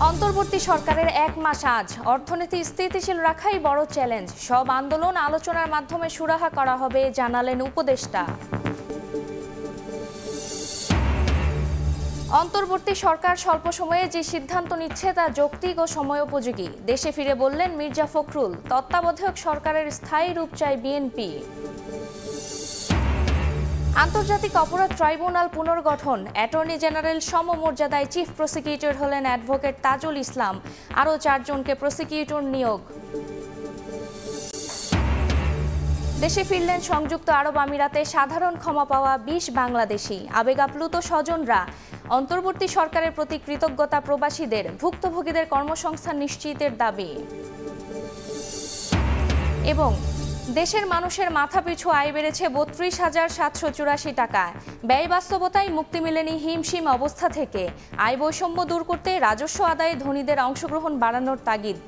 অন্তর্বর্তী সরকারের এক মাস আজ অর্থনীতি স্থিতিশীল রাখাই বড় চ্যালেঞ্জ। সব আন্দোলন আলোচনার মাধ্যমে সুরাহা করা হবে জানালেন উপদেষ্টা। অন্তর্বর্তী সরকার স্বল্প সময়ে যে সিদ্ধান্ত নিচ্ছে তা যৌক্তিক ও সময়োপযোগী, দেশে ফিরে বললেন মির্জা ফখরুল। তত্ত্বাবধায়ক সরকারের স্থায়ী রূপ চায় বিএনপি। আন্তর্জাতিক অপরাধ ট্রাইব্যুনাল পুনর্গঠন, অ্যাটর্নি জেনারেল সমমর্যাদায় চিফ প্রসিকিউটর হলেন অ্যাডভোকেট তাজুল ইসলাম, আরও 4 জনকে প্রসিকিউটর নিয়োগ। দেশে ফিরলেন সংযুক্ত আরব আমিরাতে সাধারণ ক্ষমা পাওয়া 20 বাংলাদেশি। আবেগ আপ্লুত স্বজনরা। অন্তর্বর্তী সরকারের প্রতি কৃতজ্ঞতা প্রবাসীদের, ভুক্তভোগীদের কর্মসংস্থান নিশ্চিতের দাবি। এবং দেশের মানুষের মাথাপিছু আয় বেড়েছে 32,784 টাকা। ব্যয় বাস্তবতায় মুক্তি মেলেনি হিমশিম অবস্থা থেকে। আয় বৈষম্য দূর করতে রাজস্ব আদায়ে ধনীদের অংশগ্রহণ বাড়ানোর তাগিদ।